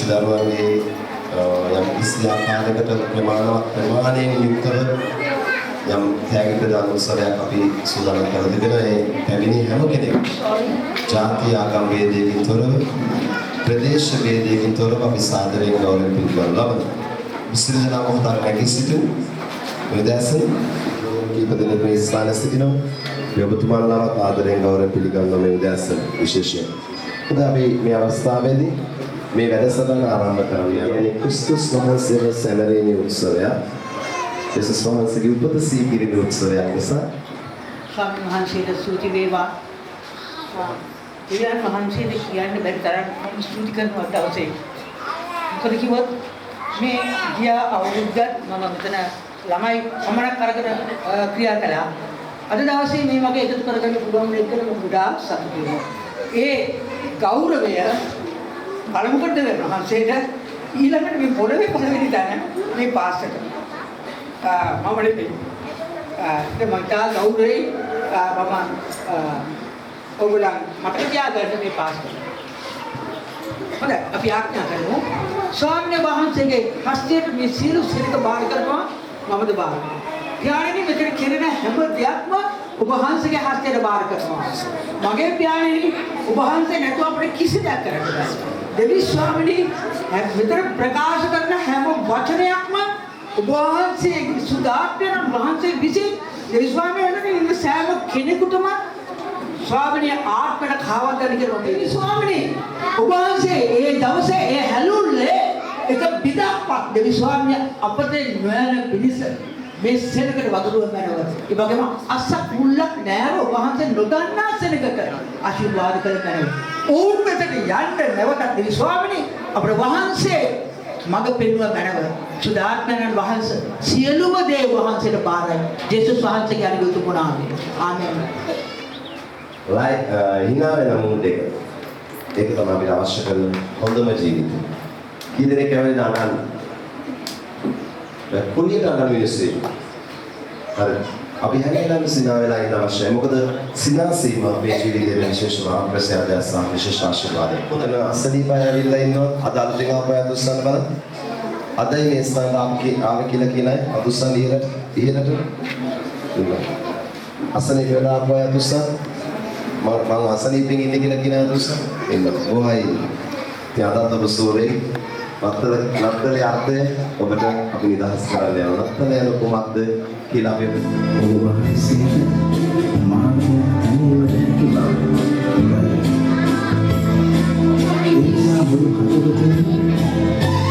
දරුවන්ගේ යම් කිසි ආකාරයකට ප්‍රමාණයෙන් යුක්තව යම් ත්‍යාගික දාන උත්සවයක් අපි සූදානම් කරලා තිබෙනවා. ඒ පැමිණි හැම කෙනෙක් ජාති ආගම් ભેදයකින් තොරව ප්‍රදේශ ભેදයකින් තොරව අපි සාදරයෙන් ගෞරවයෙන් පිළිගනු ලබනවා. විශේෂයෙන්ම මොහොතක් නැගී සිටින විදේශන් කීප දෙනෙක් මේ ස්ථානයේ සිටිනවා. ඔබතුමාලාවත් ආදරයෙන් ගෞරවයෙන් පිළිගන්නවා මේ විදේශන් විශේෂයෙන්. අද අපි මේ අවස්ථාවේදී මේ වැඩසටහන ආරම්භ කරන්නේ යන්නේ ක්‍රිස්තුස් වහන්සේගේ සැමරීමේ උත්සවය. Jesus වහන්සේගේ උපත සීගිරිමේ උත්සවයක් නිසා ස්වාමීන් වහන්සේට ස්තුති වේවා. ඊයන් වහන්සේට කියන්න බැරි තරම් ස්තුති කරනවා දවසේ. මොකද කිව්වොත් මේ ගිය අවුරුද්දත් මම මෙතන ළමයි පමණක් අරගෙන ක්‍රියා කළා. අද දවසේ මේ වගේ එකතු කරගන්න පුළුවන් එක ගොඩාක් සතුටු වෙනවා. ඒ ගෞරවය පළමු කොට දෙනවා වහන්සේට ඊළඟට මේ පොළවේ පළවෙනි තැන මේ පාස්ටර් මම නෙමෙයි. මම තා ගෞරවයි මම ඔයගොල්ලන් මතක තියාගන්න මේ පාස්ටර්. හොඳයි අපි ආඥා කරමු. ස්වාමීන් වහන්සේගේ හස්තයට මේ සියලු සිරිත බාර කරනවා මමද බාර කරනවා. ඥානෙනි මෙතන කෙරෙන හැම දෙයක්ම ඔබ වහන්සේගේ හස්තයට බාර කරනවා. මගේ ඥානෙනි ඔබ වහන්සේ නැතුව අපිට කිසි දෙයක් කරන්න බෑ. දෙවි ස්වාමීනි මෙතන ප්‍රකාශ කරන හැම වචනයක්ම ඔබ වහන්සේ සුදාත්මයන් වහන්සේ විසින් දෙවි ස්වාමීනි ඉන්න සෑම කෙනෙකුටම ස්වාමීනි ආත්මයට කාවද්දන කියනවා. දෙවි ස්වාමීනි ඔබ වහන්සේ ඒ දවසේ ඒ හැලුල්ලේ එක බිදක්වත් දෙවි ස්වාමීනි අපට නොයන පිළිස මේ සෙනකට වගුරුව මැනව. ඒ වගේම අස්සක් මුල්ලක් නෑර ඔබ වහන්සේ නොදන්නා සෙනකට ආශිර්වාද කළ මැනව. ඕන් මෙතන යන්න නැවතත් දෙවි ස්වාමීනි අපේ වහන්සේ මඟ පෙන්වුව මැනව. සුදාත්මයන් වහන්සේ සියලුම දේ වහන්සේට බාරයි. ජේසුස් වහන්සේගේ අනුගත වුණානේ. ආමේන්. හිනා වෙන මූඩ් එක. ඒක තමයි අපිට අවශ්‍ය කරන හොඳම ජීවිතය. කී දෙනෙක් කැමතිද අනන්න? කුලියට අනන්න මිනිස්සු. හරි. අපි හැමෝටම සිනා වෙලා ඉන්න අවශ්‍යයි. මොකද සිනාසීම අපේ ජීවිතයේ විශේෂ ප්‍රසාදයක් සහ විශේෂ ආශිර්වාදයක්. මොකද අසනීපය ඇවිල්ලා ඉන්නවා. අද අලුතෙන් ආපු අය දුස්සන්න බලන්න. අදයි මේ ස්ථානට ආවේ කියලා කියන අය අදුස්සන් ඉහළට. අසනීප වෙලා ආපු අය දුස්සන් මම අසනීපෙන් ඉන්නේ කියලා කියන අය දුස්සන් එන්න. ඔහයි. ඉතින් අදත් ඔබ සූරේ නත්තලේ අර්ථය ඔබට අපි නිදහස් කරන්න යනවා. නත්තලේ යන කුමක්ද කියලා අපි ඔබ වහන්සේට මානව තනියම දැකලා ඒසා බුදු හදවතින්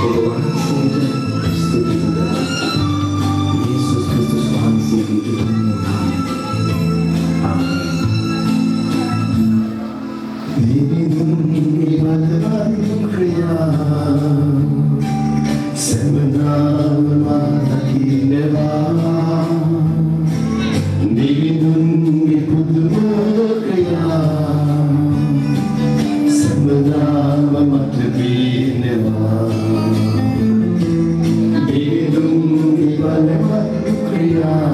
ඔබ වහන්සේට ස්තුති කරනවා. යේසුස් ක්‍රිස්තුස් වහන්සේගේ නාමයෙන්. ආමේන්. නිබිදුන්ගේ වදවන් ක්‍රියා සෙමනාව මානකිනවා. නිබිදුන්ගේ පුදුම ක්‍රියා සෙමනාව මත බිනවා. නිබිදුන්ගේ බලවත් ක්‍රියා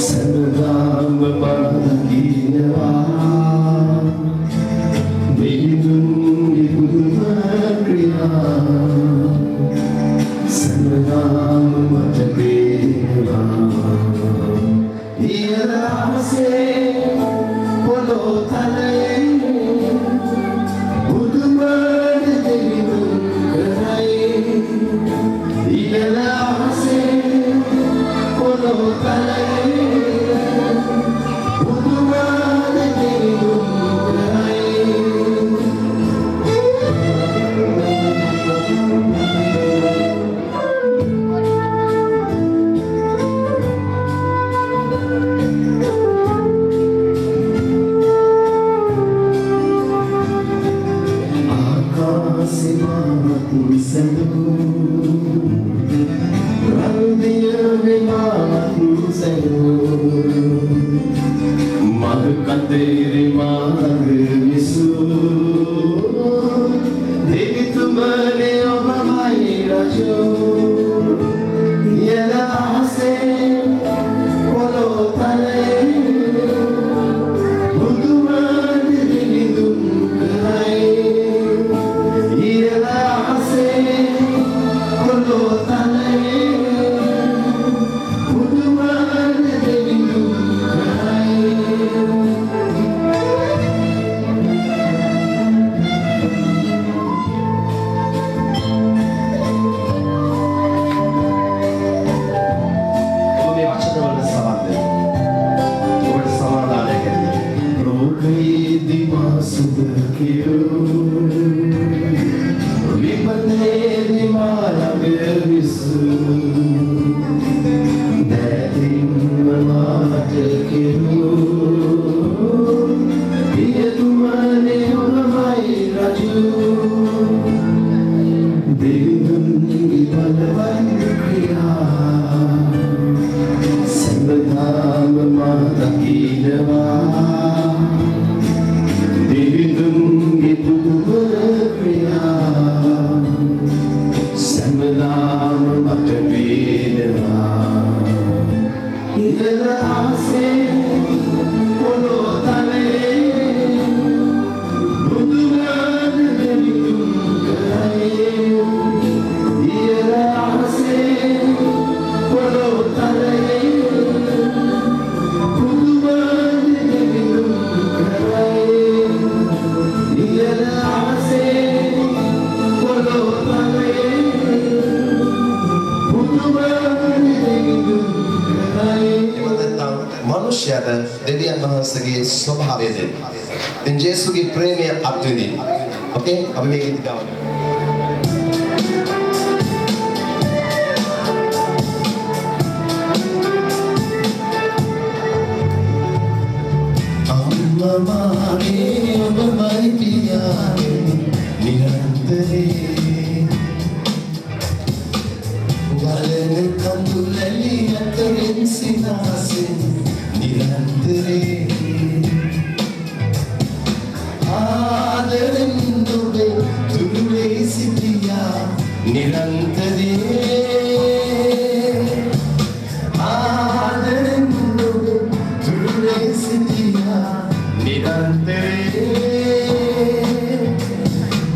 සෙමනාව මානකිනවා. නිබිදුන්ගේ පුදුම ක්‍රියා සෙමනාව මත බිනවා. ඊයදාසේ පොළොව තලයේ පුදුම දෙවිඳුන් කරයි. ඊයදාසේ පොළොව තලයේ පුදුම දෙවිඳුන් කරයි. සුදකිරු විපතේ මාළගේ විසු දැරින්ම මාතකිරු පියතුමනේ ඔනමයි රජු දෙවිඳුන්ගේ බලවත් ක්‍රියා සම්බදාම මාතකිනවා දෙවිඳුන්ගේ පුදුම ක්‍රියා සම්බදාම මට වේදනා ඉතල ආසේ පොළොව තලයේ බුදුන් දෙවිඳුන් කරේ ඉතල ආසේ පොළොව තලයේ බුදුන් දෙවිඳුන් කරේ ඉතල ආසේ පොළොව තලයේ බුදුන් දෙවිඳුන් මනුෂ්‍යයාට දෙවියන් වහන්සේගේ ස්වභාවය දෙන්න. ඉතින් ජේසුගේ ප්‍රේමය අත්විඳින්න. ඕකේ? අපි මේ ගීත ගමු. අම්මා මාගේ ඔබමයි පියාගේ නිරන්තරේ ගලන කඳුලැලි අතරින් සිනාසෙන් නිරන්තරේ ආදරෙන් ඔබේ දුරුවේ සිටියා නිරන්තරේ ආදරෙන් ඔබේ දුරුවේ සිටියා නිරන්තරේ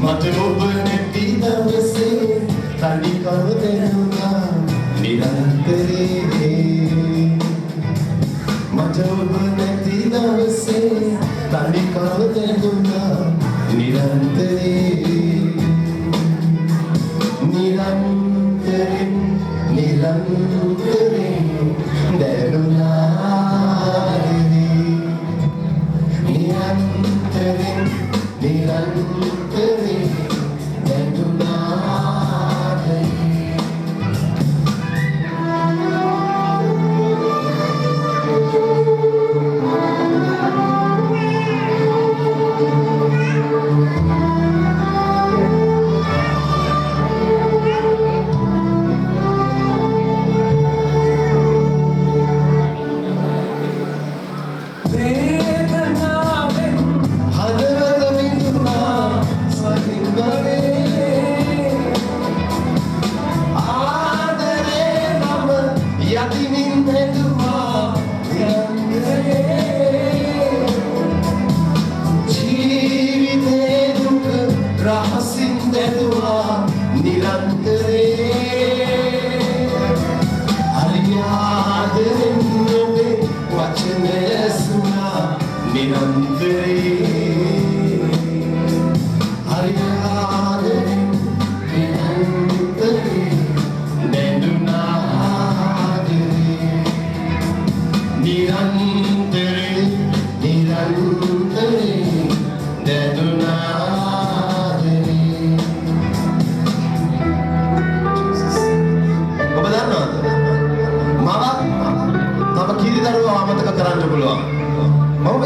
මට ඔබ නැති දවසේ තනි කව දෙනුනා නිරන්තරේ මට ඔබ නැති දවසේ තනි කව දෙනුනා නිරන්තරේ නිරන්තරෙන් නිරන්තරෙන් දැනුනා නිරන්තරෙන් නිරන්තරෙන් දැනුනා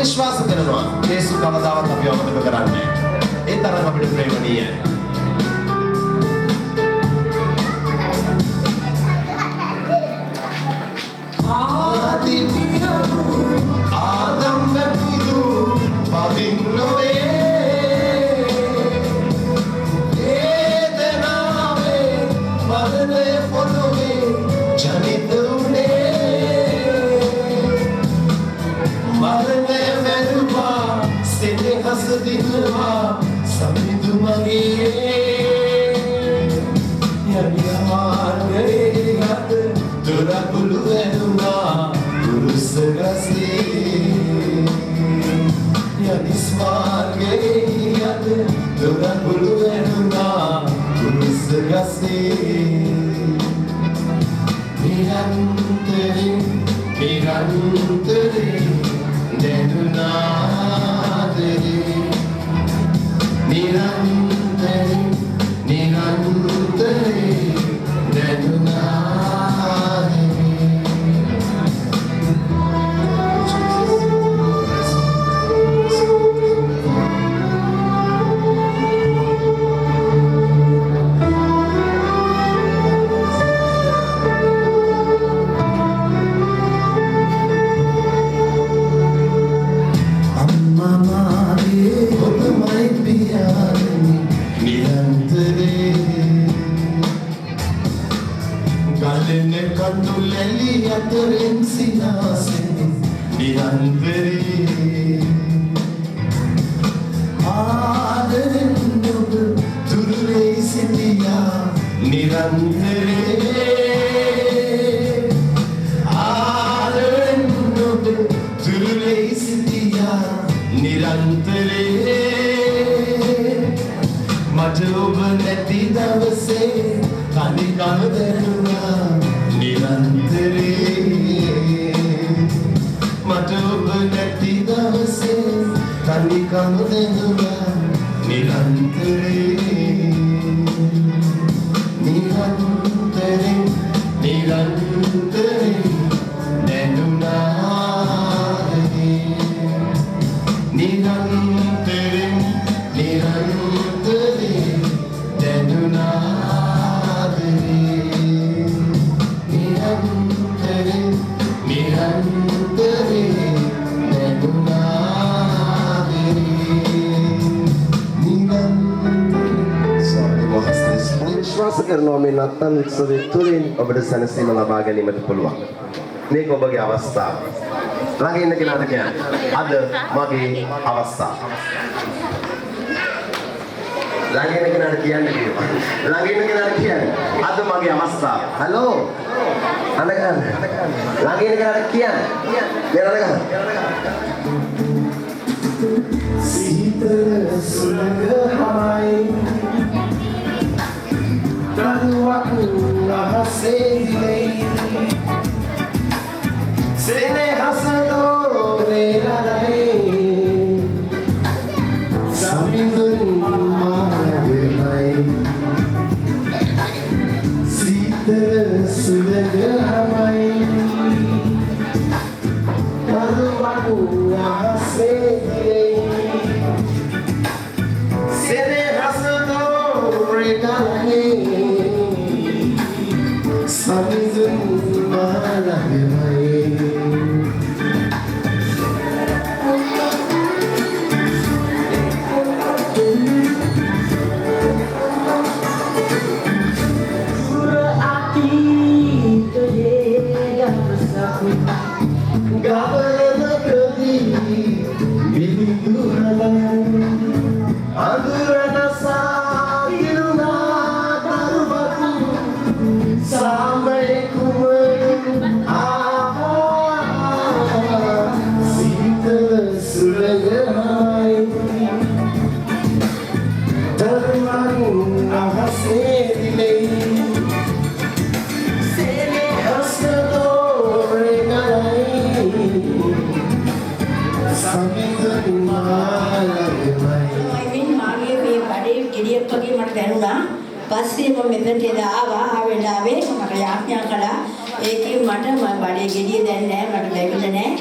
විශ්වාස කරනවා යේසු කවදාවත් අපිව අමතක කරන්නේ නැහැ. ඒ තරම් අපිට ප්‍රේමණීයයි. ආදම් වැපුරු පදින්නවේ වේදනාවේ මරණය පොළොවේ ජනිත හස දිනවා සමිඳු මගේ යමියාගේ යත් දොරකුළු වෙනුනා කුරුස ගසේ යනිස් මාර්ගේ යත් දොරකුළු වෙනුනා කුරුස ගසේ නිරන්තරේ නිරන්තරේ දැනුනා ඔබමයි පියාණනි නිරන්තරේ ගලන කඳුලැලි අතරින් සිනාසෙමි නිරන්තරේ ආදරෙන් ඔබ දුරේ සිටියා නිරන්තරේ ආදරෙන් ඔබ දුරේ සිටියා නිරන්තරේ මට ඔබ නැති දවසේ කනිකම දැනුණා නිරන්තරේ මට ඔබ නැති දවසේ කනිකම දැනුණා නිරන්තරේ නිරන්තරේ නිරන්තරේ දැනුණා නිරන්තරේ නිරන්තරේ දැනුණා නිරන්තරේ නිරන්තරේ විශ්වාස කරනවා මේ නත්තල් උත්සවය තුළින් ඔබට සැනසීම ලබා ගැනීමට පුළුවන්. මේක ඔබගේ අවස්ථාව. ළඟ ඉන්න කෙනාට කියන්න. අද මගේ අවස්ථාව. ළඟ ඉන්න කෙනාට කියන්න කියනවා. ළඟ ඉන්න කෙනාට කියන්න. අද මගේ අවස්ථාව. හලෝ. අඬ ගන්න. ළඟ ඉන්න කෙනාට කියන්න. මෙන්න ගන්න. සීතල සුළඟයි Taruak nahasei Sene hasadore lalai Samindun mahavilai Sita sulagamai Taruak nahasei Sene hasadore lalai Samizun malahimai Sura ati tuje gamsaku Gabalana kadi bilindu halan Adurana sairuna darubaku Sampai kumain Sita sulagamai Taruman ahasedilai Sene hasadore galai Samidun malagamai මාගේ මේ බඩේ ගෙඩියක් වගේ මට දැනුණා. පස්සේ මම මෙතනට ආවා වෙලාවේ මට යාඥා කළා. ඒකෙන් මට බඩේ ගෙඩිය දැන් නැහැ මට ලැබිලා නැහැ.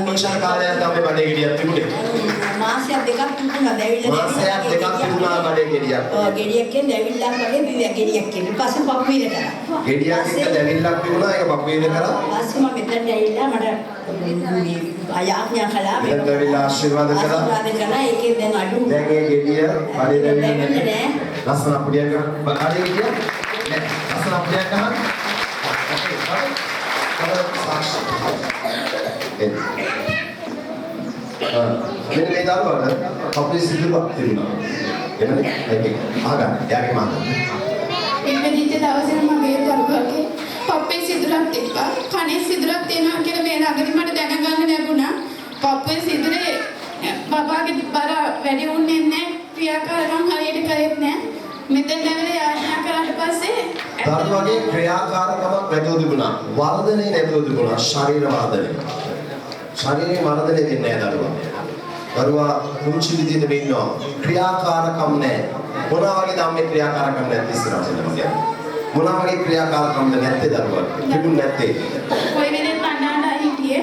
කොච්චර කාලයක් තමයි බඩේ ගෙඩියක් තිබුණේ? මාසයක් දෙකක් තිබුණා දැවිලා මාසයක් දෙකක් තිබුණා බඩේ ගෙඩියක්. ගෙඩියක් කියන්නේ දැවිල්ලක් වගේ බිව්වා ගෙඩියක් කියන්නේ. පස්සේ පපුවිල කරා. ගෙඩියක් එක දැවිල්ලක් තිබුණා ඒක පපුවිල කරා. පස්සේ මම මෙතනට ඇවිල්ලා මට යාඥා කළා. මෙතන ඇවිල්ලා ආශිර්වාද කළා. ආශිර්වාද කළා. ඒකෙන් දැන් අඩු. දැන් ඒ ගෙඩිය බඩේ දැවිලා නැහැ. ලස්සන පුඩියක් බඩේ ගෙඩිය. නෑ ලස්සන පුඩියක් ගන්න. මෙන්න මේ දරුවාට අපේ සිදුවක් තිබුණා. එන්නේ ඒක ආගන්න. යාගේ මාත. ඉපදිච්ච දවසේ මගේ දරුවාගේ පප්පේ සිදුරක් තිබ්බා. කනේ සිදුරක් තියෙනවා කියලා මේ ළඟදී මට දැනගන්න ලැබුණා. පප්පේ සිදුරේ බබාගේ බර වැඩි වුණේ නැහැ. ක්‍රියාකාරකම් හරියට කරෙත් නැහැ. මෙතෙන් ඇවිල්ලා යාඥා කරාට පස්සේ දරුවාගේ ක්‍රියාකාරකමක් නැතුව තිබුණා. වර්ධනය නැතුව තිබුණා. ශරීර වර්ධනය. ශරීරේ වර්ධනය වෙන්නේ නැහැ දරුවා. දරුවා කුංචි විදිහට මේ ඉන්නවා. ක්‍රියාකාරකම් නැහැ. මොනවා වගේ ධම්මේ ක්‍රියාකාරකම් නැති ඉස්සරහට යනවා කියන්නේ. මොනවා වගේ ක්‍රියාකාරකම්ද නැත්තේ දරුවා? තිබුණ නැත්තේ. කොයි වෙලෙත් අඬා හිටියේ.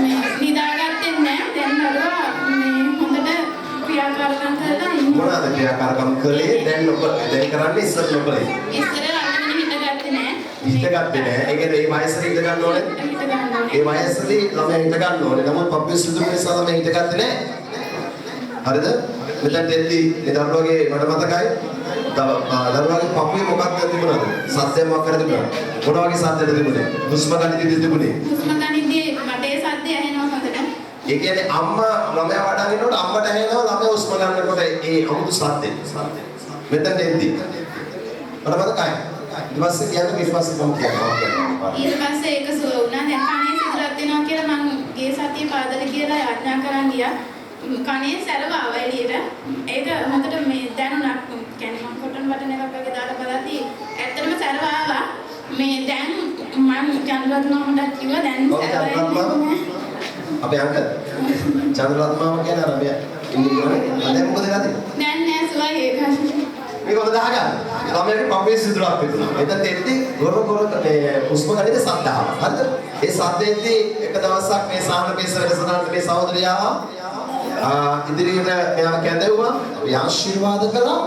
මේ නිදාගත්තේ නැහැ. දැන් දරුවා මේ හොඳට ක්‍රියාකාරකම් කරලා ඉන්නවා. මොනවාද ක්‍රියාකාරකම් කළේ? දැන් කරන්නේ ඉස්සර නොකළේ. ඉස්සර අඬගෙන හිටගත්තේ නැහැ. හිටගත්තේ නැහැ. ඒ කියන්නේ මේ වයසට ඉඳ ගන්න ඕනේ. හිට ගන්නවා. ඒ වයසදී ළමයා හිට ගන්න ඕනේ. නමුත් පපුවේ සිදුරු නිසා ළමයා හිටගත්තේ නැහැ. හරිද? මෙතන දෙද්දි මේ දරුවගේ මට මතකයි. දරුවගේ පපුවේ මොකක්ද තිබුණාද? සද්දයක් මොකක් කරද තිබුණා? මොන වගේ සද්දද තිබුණේ? හුස්ම ගනිද්දී තිබුණේ. හුස්ම ගනිද්දී මට ඒ සද්දය ඇහෙනවා හොඳට. ඒ කියන්නේ අම්මා ළමයා වඩා ඉන්නකොට අම්මට ඇහෙනවා ළමයා හුස්ම ගන්නකොට ඒ අමුතු සද්දේ. මෙතන දෙද්දි. මට මතකයි. ඊට පස්සේ කියන්නේ ඊට පස්සේ මම කියනවා. ඊට පස්සේ ඒක සුව වුණා. දැන් කනේ සිදුරක් දෙනවා කියලා මම ගේ සතිය පාදල කියලා යාඥා කරන් ගියා. කනේ සැරව ආව එළියට. ඒක හොඳට මේ දැනුණා. කියන්නේ මම කොටන් බටන් එකක් වගේ දාලා බලද්දී ඇත්තටම සැරව ආවා. මේ දැන් මම චන්ද්‍රරත්න මමට කිව්වා දැන් අපේ අංකල් චන්ද්‍රරත්න මාම කියන අර මෙයා ඉන්නේ දැන් මොකද කරන්නේ? දැන් නෑ සුවයි ඒක. මේක හොඳ දහගන්න. ළමයාගේ පපුවේ සිදුරක් තිබුණා. එතන දෙද්දි ගොර මේ හුස්ම ගන්නේ සද්ද ආවා. හරිද? ඒ සද්දෙද්දී එක දවසක් මේ සාහන මේස වැඩසටහනට මේ සහෝදරිය ආවා. ඉදිරියට මෙයාව කැඳවුවා. අපි ආශිර්වාද කළා.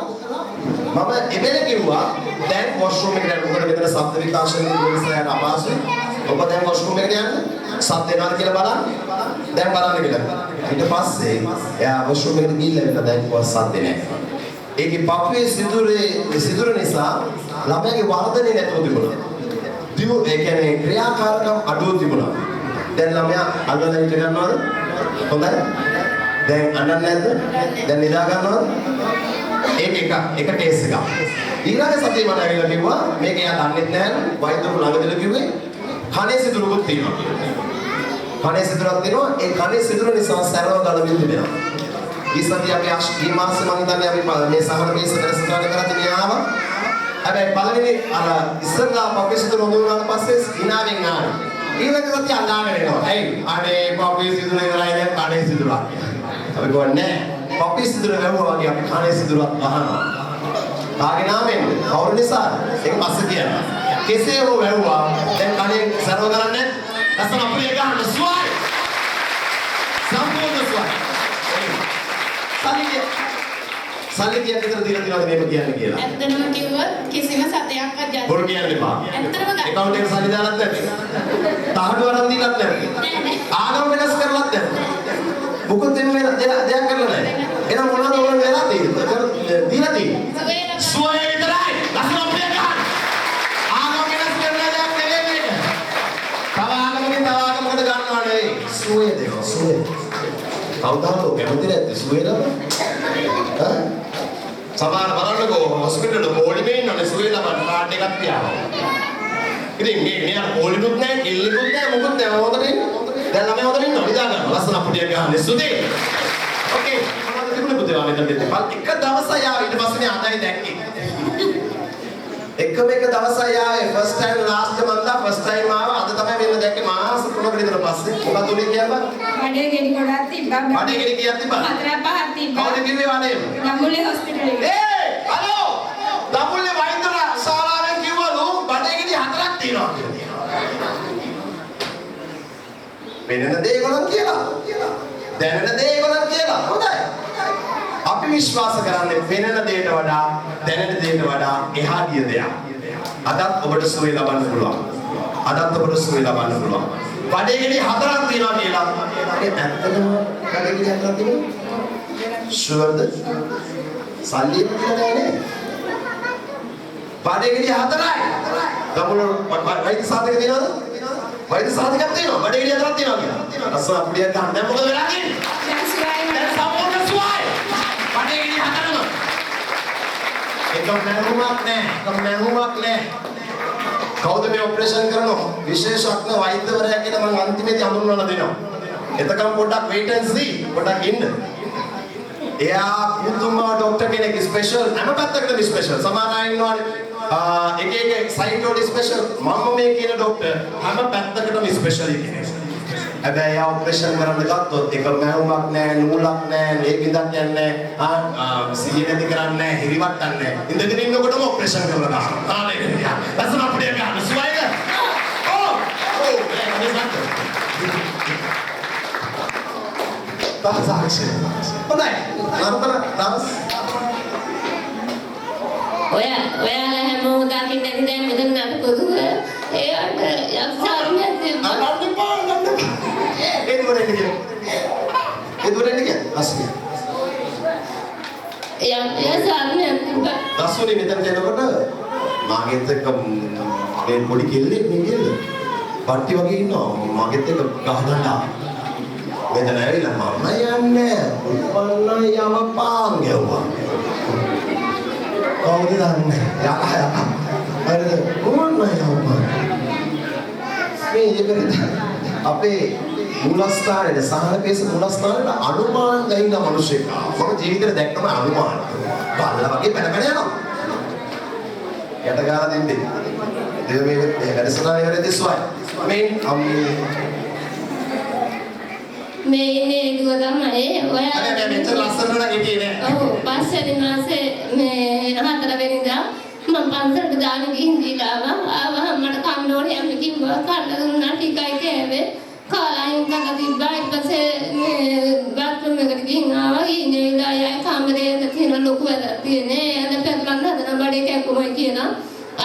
මම එබැල කිව්වා දැන් වොෂ්රූම් එකට යන්න. මොකද මෙතන ශබ්ද විකාශනය නිසා යන අපහසුයි. ඔබ දැන් වොෂ්රූම් එකට යන්න. ශබ්ද එනවාද කියලා බලන්න. දැන් බලන්න කියලා. ඊට පස්සේ එයා වොෂ්රූම් එකට ගිහිල්ලා වෙන දැන් කොහොමද ශබ්ද නැහැ. ඒකේ පපුවේ සිදුර නිසා ළමයාගේ වර්ධනය නැතුව තිබුණා. ඒ කියන්නේ ක්‍රියාකාරකම් අඩුව තිබුණා. දැන් ළමයා අල්ලලා ඉඳ ගන්නවද? හොඳයි. දැන් අඬන්නේ නැද්ද? දැන් නිදා ගන්නවද? ඒක එක ටෙස්ට් එකක්. ඊළඟ සතියේ මම ඇවිල්ලා කිව්වා මේක එයා දන්නෙත් නැහැ. වෛද්‍යවරු ළඟදලා කිව්වේ කනේ සිදුරුකුත් තියෙනවා. කනේ සිදුරක් තියෙනවා. ඒ කනේ සිදුර නිසා සැරව ගල බින්දු වෙනවා. මේ සතිය අපි මේ මාසෙ මම හිතන්නේ අපි මේ සමහර මේස දර්ශනය කරද්දී මේ ආවා. හැබැයි පළවෙනි අර ඉස්සරලා පපිසිතු රොඳු වුණාට පස්සේ hinaවෙන් ආවා. ඊළඟ සතිය අල්ලාගෙන එනවා. ඇයි? අනේ පපිසිතු ඉවරයි දැන් කනේ සිදුරක්. අපි ගොන්නේ පපිසිතු වැවුවා වගේ අපි කනේ සිදුරක් අහනවා. කාගේ නාමෙන්ද? කවුරු නිසාද? ඒක පස්සේ කියන්න. කෙසේ හෝ වැවුවා දැන් කනේ සර්ව කරන්නේ ලස්සන අපේ ගන්න ස්වයි. සම්පූර්ණ ස්වයි. සල්ලි විතර දීලා තියනවාද මේක කියන්නේ කියලා. ඇත්තටම කිව්වොත් කිසිම සතයක්වත් ජාති. බොරු කියන්න එපා. ඇත්තටම ගන්න. account එකට සල්ලි දාලත් නැති. තහඩු වරන් දීලත් නැති. ආගම වෙනස් කරලත් නැති. මොකද දෙයක් කරලා නැහැ. එහෙනම් මොනවද ඕන වෙලා තියෙන්නේ? දීලා තියෙන්නේ. සුවේ විතරයි. ලස්සන අපේ ගන්න. ආගම වෙනස් කරලා දෙයක් නෙවෙයි මේක. තව ආගමකින් තව ආගමකට ගන්නවා නෙවෙයි. සුවේ දෙක. සුවේ. කවුදාද කැමති නැද්ද සුවේද? සමහර බලන්නකෝ හොස්පිටල් පොලිමේ ඉන්නනේ සුවේ ලබන්න කාඩ් එකක් තියාගෙන. ඉතින් මේ පොලිමුත් නැහැ, කිල්ලුත් නැහැ, මොකුත් නැහැ. හොඳට ඉන්න. දැන් ළමයි හොඳට ඉන්නවා. නිදා ගන්න. ලස්සන අපුඩියක් ගන්න. සුදේ. ඕකේ. මොනවද තිබුණේ පුතේ මෙතන දෙන්න. එක දවසයි ආවේ. ඊට පස්සේ මේ අදයි දැක්කේ. එක දවසයි ආවේ. first time last month first time ආවා. අද තමයි මෙන්න දැක්කේ මාස 3කට විතර පස්සේ. මොකද උනේ කියන්න? මඩේ ගෙඩි ගොඩක් තිබ්බා. මඩේ ගෙඩි කීයක් තිබ්බා? 4-5ක් තිබ්බා. කවුද කිව්වේ වඩේ? ගම්මුල්ලේ හොස්පිටල් එකේ. හලෝ! දඹුල්ලේ වෛද්‍ය ශාලාවෙන් කිව්වලු බඩේ ගෙඩි 4ක් තියෙනවා කියලා. වෙනන දේ ඒගොල්ලන් කියලා. දැනෙන දේ ඒගොල්ලන් කියලා. හොඳයි. අපි විශ්වාස කරන්නේ වෙනන දේට වඩා දැනෙන දේට වඩා එහා ගිය දෙයක්. අදත් ඔබට සුවය ලබන්න පුළුවන්. අදත් ඔබට සුවය ලබන්න පුළුවන්. බඩේ ගෙඩි 4ක් තියෙනවා කියලා. ඒ ඇත්තටම බඩේ ගෙඩි 4ක් තිබුණා? ෂුවර්ද? සල්ලි කියලා නෑ. බඩේ ගෙඩි 4යි. ගමුණු වෛද්‍ය සාධක තියෙනවද? වෛද්‍ය සාධකයක් තියෙනවා. බඩේ ගෙඩි 4ක් තියෙනවා කියලා. අස්ස අපිට ගන්න දැන් මොකද වෙලා තියෙන්නේ? දැන් සුවයි දැන් සම්පූර්ණ සුවයි. බඩේ ගෙඩි 4ම. එකම නැහුමක් නෑ. කවුද මේ ඔපරේෂන් කරනවා? විශේෂඥ වෛද්‍යවරයා කියලා මම අන්තිමේදී හඳුන්වලා දෙනවා. එතකම් පොඩ්ඩක් wait and see. පොඩ්ඩක් ඉන්න. එයා පුදුමා ડોක්ටර් කෙනෙක් ස්පෙෂල් හැම පැත්තකටම ස්පෙෂල්. සමහර අය ඉන්නවනේ එක සයිට් වල ස්පෙෂල්. මම මේ කියන ડોක්ටර් හැම පැත්තකටම ස්පෙෂල් කෙනෙක්. හැබැයි එයා ඔපරේෂන් කරන්න ගත්තොත් එක මෑවුමක් නැහැ, නූලක් නැහැ, ලේ බිඳක් යන්නේ නැහැ, සිහිය නැති කරන්නේ නැහැ, හිරිවට්ටන්නේ නැහැ. ඉඳගෙන ඉන්නකොටම ඔපරේෂන් කරලා දානවා. හාලෙලුයා. ලස්සන අපිට ගන්න සුවයිද? තාසාක්ෂි. හොඳයි. නරතන තාස්. ඔයාලා හැමෝම දකින්න ඇති දැන් මෙතන අපි පොදුව ඒවට යක්ෂාරුණියක් තිබ්බා. ඒ දුරෙන් ගියා. අස්සිය. සාරණයක් තිබ්බා. දසුනේ මෙතන එනකොට මාගෙත් එක්ක මේ පොඩි කෙල්ලෙක් නේ කෙල්ල. පට්ටි වගේ ඉන්නවා. මාගෙත් එක්ක ගහගන්නවා. මෙතන ඇවිල්ලා මම යන්නේ උපන්න යවපාන් ගෙවුවා. කවුද දන්නේ? යකා. හරිද? කොහොමද යවපාන්? මේ ඉතින් අපේ මුලස්ථානයේ සහනපේස මුලස්ථානයේ අනුමාන ගහින මිනිස්සෙක්. මම ජීවිතේ දැක්කම අනුමාන. බල්ලා වගේ පැන පැන යනවා. යට ගාලා දෙන්නේ. දෙව මේ වැඩසටහන ඉවරයි දෙස්සුවයි. මේ අම්මේ මේ ඉන්නේ දුව තමයි. ඔයා අනේ මෙච්චර ලස්සනට හිටියේ නෑ. ඔව් පස්සේ මාසේ මේ 4 වෙනිදා මම පන්සලට දාන ගිහින් දීලා ආවා. මට කන්න ඕනේ යන්න කිව්වා. කන්න දුන්නා ටිකයි කෑවේ. කාලයින් කන තිබ්බා. ඊට පස්සේ මේ බාත්රූම් එකට ගිහින් ආවා. ඉන්නේ ඉඳලා යයි කාමරේ තියෙන ලොකු වැඩක් තියෙන්නේ. එයාට පෙරලන්න හදන බඩේ කැක්කුමයි කියනවා.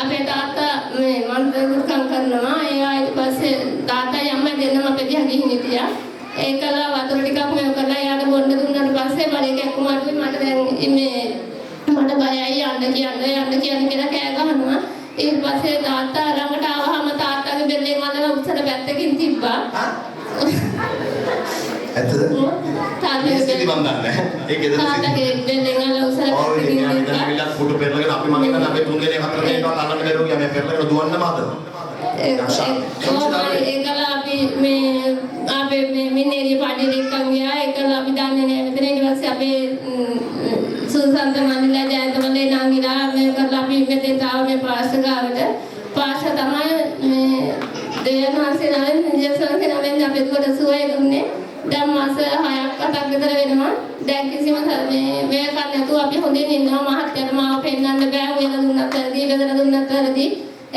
අපේ තාත්තා මේ මන්ත්‍රකම් කරනවා. එයා ඊට පස්සේ තාත්තා යම්ම දෙන්නම අපේ දිහා ගිහින් හිටියා. ඒකලා වතුර ටිකක් මේව කරලා එයාට බොන්න දුන්නාට පස්සේ බඩේ කැක්කුමට මට දැන් මේ මට බයයි යන්න කියලා කෑ ගහනවා. ඊට පස්සේ තාත්තා ළඟට ආවහම තාත්තාගේ බෙල්ලෙන් අල්ලලා උස්සලා පැත්තකින් තිබ්බා. ඇත්තද? තාත්තාගේ මන් දන්නේ. ඒකේද? තාත්තාගේ බෙල්ලෙන් අල්ලලා උස්සලා පැත්තකින් තිබ්බා. මිලක් ෆොටෝ පෙරලගෙන අපි මම හිතන්නේ අපේ තුන් දෙනෙක් හතර දෙනෙක් අල්ලන්න බැරුව ගියා. මේ පෙරලගෙන දුවන්න මාද? ඒකලා අපි මේ අපේ මේ මිනේරිය පාඩියේකන් ගියා. ඒකලා අපි දන්නේ නැහැ. මෙතන ඊට පස්සේ අපේ සුසන්ත මන්දිලා ජයතවලේ නංගිලා මේ කරලා අපි මෙතෙන් තාව මේ පාස්කගාවට පාස්ක තමයි මේ දෙයන්වන්සේලාෙන් ඉන්ජෙක්ෂන් අපේ දුවට සුවය දුන්නේ. දැන් මාස 6ක් 7ක් විතර වෙනවා. දැන් කිසිම මේ කන්න නැතුව අපි හොඳින් ඉන්නවා. මහත්යට මාව පෙන්නන්න බෑ. වෙන දුන්නත් වැඩි බෙදලා දුන්නත් වැඩි.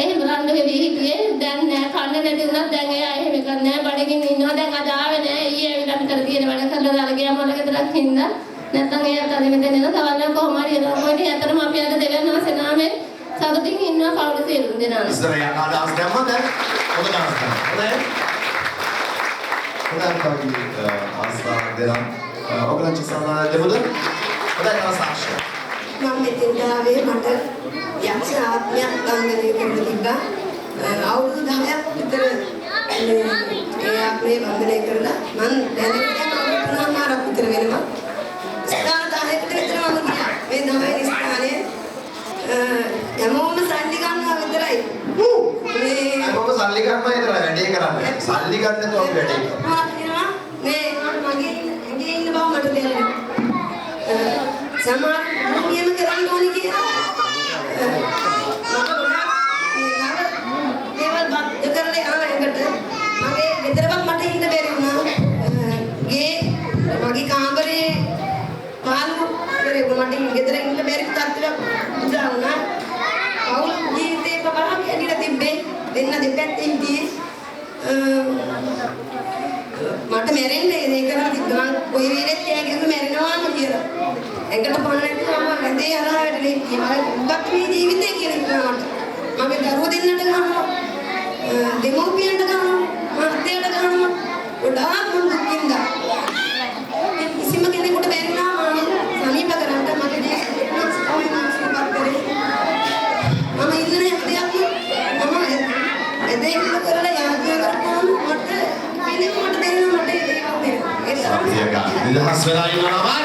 එහෙම රණ්ඩු වෙවි හිටියේ. දැන් නෑ කන්න නැති වුණත් දැන් එයා එහෙම කරන්නේ නෑ. බඩගින් ඉන්නවා. දැන් අද ආවේ නෑ. ඊයේ ඇවිල්ලා විතර තියෙන වැඩ කරලා දාලා ගියා මල ගෙදරක් හින්දා. නැත්තම් එයාට අද මෙතන එන තවන්න කොහොම හරි එනවා. මොකද ඇත්තටම අපි අද දෙවියන් වහන්සේ නාමයෙන් සතුටින් ඉන්නවා කවුරු සියලුම දෙනා. ඉස්සර යකා දාස් දැම්මද? ඔබ දාස් දැම්මා. හොඳයි. හොඳයි ආස්වා දෙනා. ඔයගොල්ලෝ සමාන දෙමුද? හොඳයි ආසාක්ෂ. මම මෙතෙන් ආවේ මට යක්ෂ ආත්මයක් ගන්නනේ කරලා තිබ්බා. අවුරුදු 10ක් විතර ඒ ආත්මේ වන්දනය කරලා මම දැනගෙන මාරක් විතර වෙනවා. ස්ථාන 10කට විතර මම ගියා. මේ 9 ස්ථානයේ හැමෝම සල්ලි ගන්නවා විතරයි. මේ හැමෝම සල්ලි ගන්නවා විතරයි වැඩේ කරන්නේ. සල්ලි ගන්න නැතුව අපි වැඩේ කරනවා. මේ මගේ ඉන්නේ ඉන්න බව මට තේරෙනවා. සමහර නියම කරන්න ඕනේ කියලා. දේවල් බත් කරලා ආවෙකට මගේ ගෙදරවත් මට ඉන්න බැරි වුණා. මගේ කාමරේ පාලු කරේ මට ගෙදර ඉන්න බැරි තත්ත්වයක් උදා වුණා. අවුල් ජීවිතේ පබා කැඩිලා තිබ්බේ. දෙන්න දෙපැත්තෙන් ගියේ. මට මැරෙන්නේ ඒක කරලා තිබ්බා. කොයි වෙලෙත් කෑගෙන මැරෙනවාම කියලා. එකට පන්නන්න මම වැදේ අරහාට ලේකී. මම මේ ජීවිතේ කියලා මට. මගේ දරුවෝ දෙන්නට ගන්නවා. දෙමෝපියන්ට ගන්නවා. මහත්තයාට ගන්නවා. ගොඩාක් මම දුක් විඳා. කිසිම කෙනෙකුට බැරි නම් සමීප කරන්න මට දේශපාලන සම්පත් කරේ. මම ඉන්නේ හැදයක් මම එදේ කරලා යාඥා කරපුවාම මට දෙන්නට නිදහස් වෙලා ඉන්නවා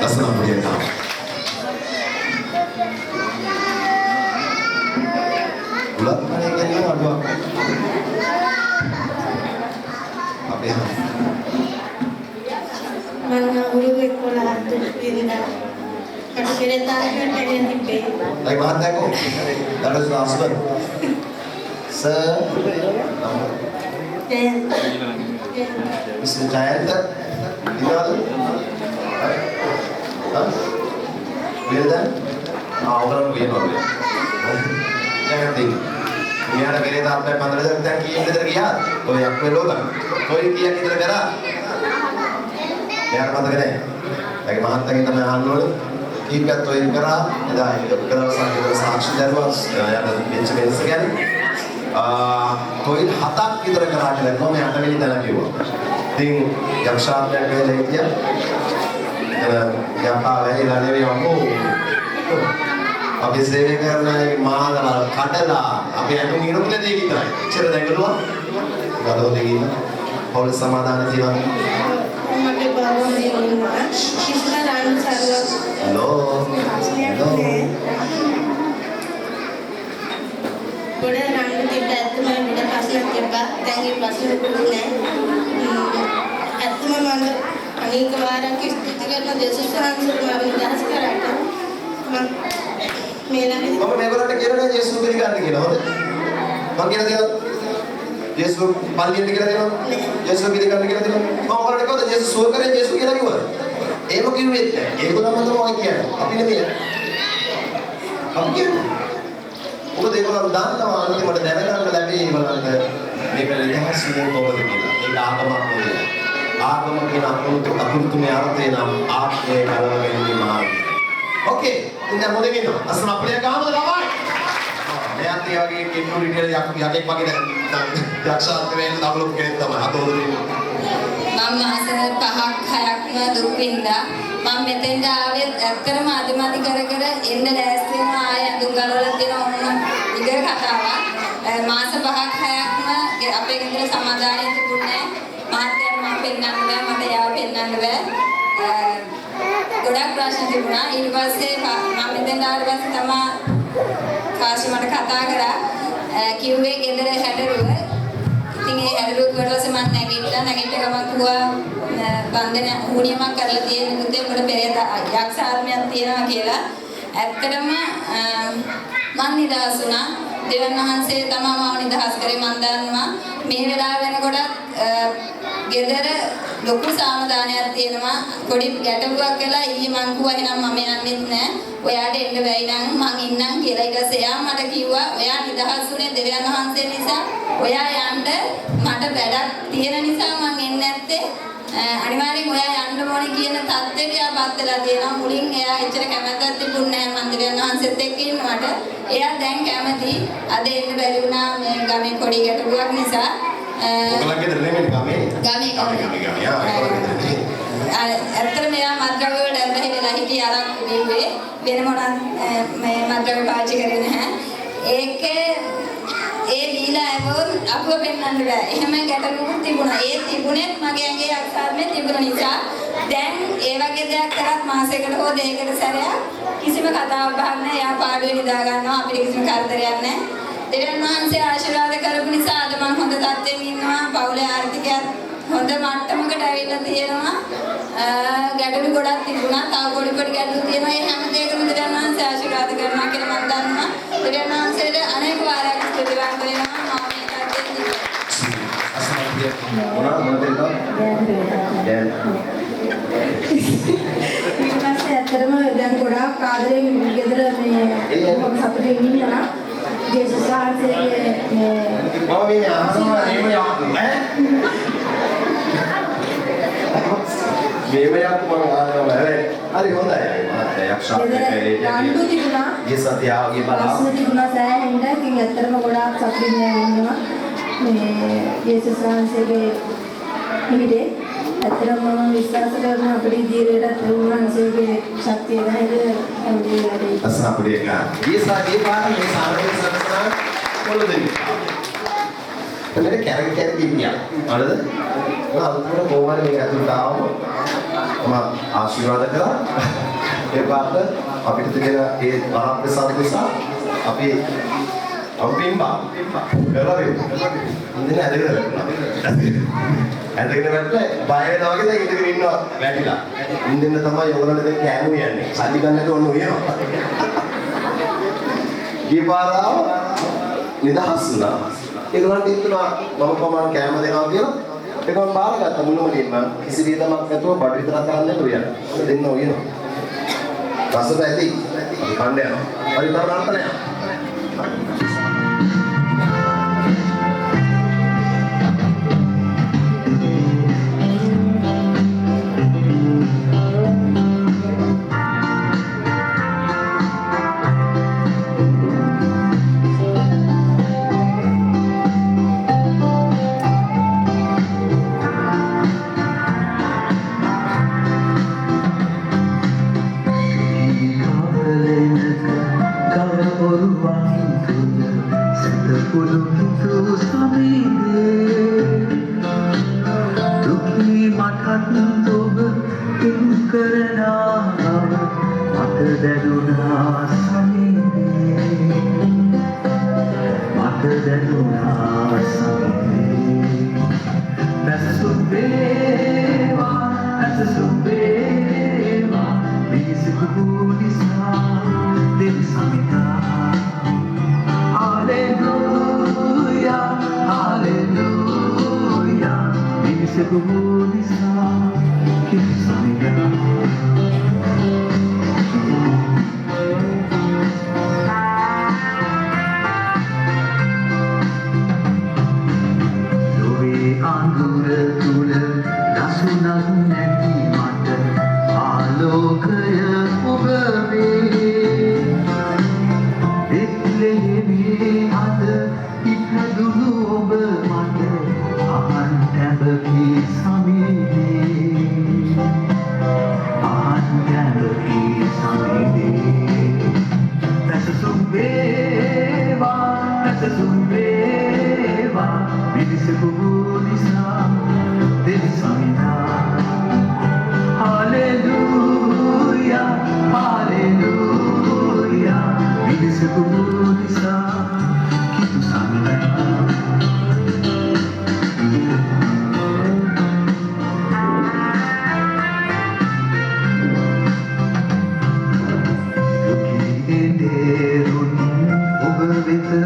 ලස්සන අපිට උලත් කණේ කියන්නේ අඩුවක් අපේ මම උරුගේ කොලහත් දෙන්නා කටකේ තාරකට එන්නේ තිබේ. Like මහත්තයා කො that is the husband sir Mr. Jayant ඉන්නවද? වේදන් ආවරම් වෙනවා. දැන් ඉතින් මෙයාට පෙරේ තාත්තට මන්දර දැන් කීයක් විතර ගියාද? ඔය යක්මේ ලෝකම්. ඔය කීයක් විතර කරා? මෙයාට මතක නැහැ. ඒකේ මහත්තයාගෙන් තමයි අහන්න ඕනේ. කීපයක් ඔය කරා එදා කරලා සංකේත සාක්ෂි දරුවා යාට මෙච්ච වෙනස ගැන කොයිල් 7ක් විතර කරා කියලා මම 8 වෙනි තැන කිව්වා. ඉතින් යක්ෂාත්මයක් කියලා හිටියා. යකා වැහිලා නෙවෙයි අම්මෝ. අපි සේවය කරන මානවල කඩලා අපි අනුන් ඉරුපල දෙක විතරයි. එච්චර දැඟලුවා. ගලෝ දෙක ඉන්න. පොල් සමාදාන ජීවන. මගේ බාරෝනේ වුණා. කිසිම රාණු සරුවක්. හලෝ. ගොඩ රාණු තිබ්බ ඇත්තම ගොඩ ප්‍රශ්න තිබ්බා. දැන් ඒ ප්‍රශ්න උත්තර නැහැ. ඇත්තම මම අනේක වාරයක් ස්තුති කරන දේශස්ථානසුත් මම නිදහස් කරාට මම මේ ළඟදී මම මේගොල්ලන්ට කියනවා යේසුස් පිළිගන්න කියලා හොඳ මම කියලා දෙනවා යේසුස් පල්ලියට කියලා දෙනවා යේසුස් පිළිගන්න කියලා දෙනවා මම ඔයාලට කිව්වද යේසුස් සුව කරේ යේසුස් කියලා කිව්වද එහෙම කිව්වෙත් නැහැ ඒගොල්ලන්ම තමයි කියන්නේ අපි නෙමෙයි අපි කියන්නේ මොකද ඒගොල්ලන් දන්නවා අන්තිමට දැනගන්න ලැබෙයි ඒගොල්ලන්ට මේක නිදහස් වෙන කොහොමද කියලා ඒක ආගමක් නෙවෙයි ආගම කියන අකුරුතුමේ අර්ථය නම් ආත්මය කලවගෙන මාර්ගය ओके ඉතින් මොකද කියනවා අසන අපේ ගාමද ළමයි මෙයාත් ඒ වගේ කෙන්නු රිටේල් යකෙක් වගේ යක්ෂාත් වෙන දවලු කෙනෙක් තමයි අතෝද දෙන්නේ මම මාස 5ක් 6ක්ම දුක් විඳා මම මෙතෙන්ට ආවෙත් ඇත්තටම අදිමදි කර කර එන්න ලෑස්ති වෙනවා ආය අඳුන් ගලවලා දෙන ඕන ඉගර කතාවක් මාස 5ක් 6ක්ම අපේ ගෙදර සමාදානයේ තිබුණේ මාත්‍යයන් මම පෙන්නන්න බෑ මට යාව පෙන්නන්න බෑ ගොඩක් ප්‍රශ්න තිබුණා ඊට පස්සේ මම මෙතෙන් ආවට පස්සේ තමයි කාශි මට කතා කරා කිව්වේ ගෙදර හැඩරුව ඉතින් ඒ හැඩරුව කොට පස්සේ මම නැගිටලා ගමන් කිව්වා බන්ධන හුණියමක් කරලා තියෙන මුදේ උඩ පෙරේද යක්ෂාත්මයක් තියෙනවා කියලා ඇත්තටම මම නිදහස් වුණා දෙවන් වහන්සේ තමයි මාව නිදහස් කරේ මම දන්නවා මේ වෙලාව වෙනකොට ගෙදර ලොකු සාමදානයක් තියෙනවා පොඩි ගැටලුවක් කළා ඊයේ මං කිව්වා එහෙනම් මම යන්නෙත් නෑ ඔයාට එන්න බැයි නම් මං ඉන්නම් කියලා ඊට පස්සේ එයා මට කිව්වා ඔයා නිදහස් වුණේ දෙවියන් වහන්සේ නිසා ඔයා යන්න මට වැඩක් තියෙන නිසා මං එන්නේ නැත්තේ අනිවාර්යෙන් ඔයා යන්න ඕනේ කියන තත්ත්වෙට එයාපත් වෙලා තියෙනවා මුලින් එයා එච්චර කැමැත්තක් තිබුණේ නෑ මං දෙවියන් වහන්සේත් එක්ක ඉන්නවට එයා දැන් කැමති අද එන්න බැරි වුණා මේ ගමේ පොඩි ගැටලුවක් නිසා ඔයගොල්ලන්ගේ දෙන්නේ ගමේ ඇත්තට මෙයා මද්ද්‍රව්‍ය වලට ඇබ්බැහි වෙලා හිටිය අරක් බිව්වේ වෙන මොනක් මේ මද්ද්‍රව්‍ය පාවිච්චි කරේ නැහැ ඒකේ ඒ දීලා ඇවොත් අපව පෙන්වන්න බෑ එහෙම ගැටලුවක් තිබුණා ඒ තිබුණෙත් මගේ ඇඟේ අක්ෂාත්මේ තිබුණ නිසා දැන් ඒ වගේ දෙයක් කරත් මාසයකට හෝ දෙකකට සැරයක් කිසිම කතාවක් බහක් නැහැ එයා පාඩුවේ නිදා ගන්නවා අපිට කිසිම කරදරයක් නැහැ දෙවියන් වහන්සේ ආශිර්වාද කරපු නිසා අද මම හොඳ තත්ත්වෙන් ඉන්නවා පවුලේ ආර්ථිකයත් හොඳ මට්ටමකට ඇවිල්ලා තියෙනවා ගැටලු ගොඩක් තිබුණා තව පොඩි පොඩි ගැටලු තියෙනවා ඒ හැම දෙයකම දෙවියන් වහන්සේ ආශිර්වාද කරනවා කියලා මම දන්නවා දෙවියන් වහන්සේට අනේක වාරයක් ස්තුතිවන්ත වෙනවා මම මේකත් ඇත්තටම දැන් ගොඩාක් ආදරෙන් ගෙදර මේ සතුටින් ඉන්නවා ජේසුස් වහන්සේගේ හරි හොඳයි රණ්ඩු තිබුණා ජීසත්‍යාවගේ බලාව තිබුණා සෑහෙන්න ඉතින් ඇත්තටම ගොඩාක් සතුටින් ඉන්නවා මේ ජේසුස් වහන්සේගේ නිමිතේ ඇත්තටම මම විශ්වාස කරනවා අපේ ජීවිතයට උන්වහන්සේගේ ශක්තිය නැහැ අසන අපේ එක ජීසාගේ පාර මේ සාරේ සරසන කොළදෙවි එතන කැරක ඉන්දියා හරිද මම අලුතෙන් කොහොමද මේක අතුරට ආවම මම ආශිර්වාද කරා ඒ පාට අපිට තියෙන ඒ මහාප්‍රසාද නිසා අපි අම්පින්බා කරලා ඉඳින ඇදගෙන වැටලා බය වෙනවා වගේ දැන් ඉඳගෙන ඉන්නවා වැටිලා ඉඳින්න තමයි ඔයගොල්ලෝ දැන් කෑමු යන්නේ සල්ලි ගන්න නැතුව ඔන්න උයනවා ඊපාරාව නිදහස් වුණා ඒගොල්ලන්ට හිතුණා මම කොහොමද කෑම දෙනවා කියලා ඒකම බාරගත්ත මුළුමනින්ම කිසි විදමක් නැතුව බඩ විතරක් කරන්න නැතුව යනවා දෙන්න උයනවා රසට ඇති කණ්ඩ යනවා පරිතරණය කරනා බව මට දැනුණා සමීපේ මට දැනුණා සමීපේ පැසසුම් වේවා විසිකු නිසා දෙවි සමිතා Hallelujah, hallelujah. Vivisco bonisa, que samiga. Lobe angura tula, dasunak neti mata, alokaya ugabe. එක්ලෙමි අද ඉපදුණු ඔබ මට අහන් ඇඹකි සමීපේ අහන් ඇඹකි සමීපේ පැසසුම් වේවා විවිසකු නිසා දෙවි සමිතා Hallelujah, hallelujah. Vivisco bonisa, que tu sabe Loki enderun, over with the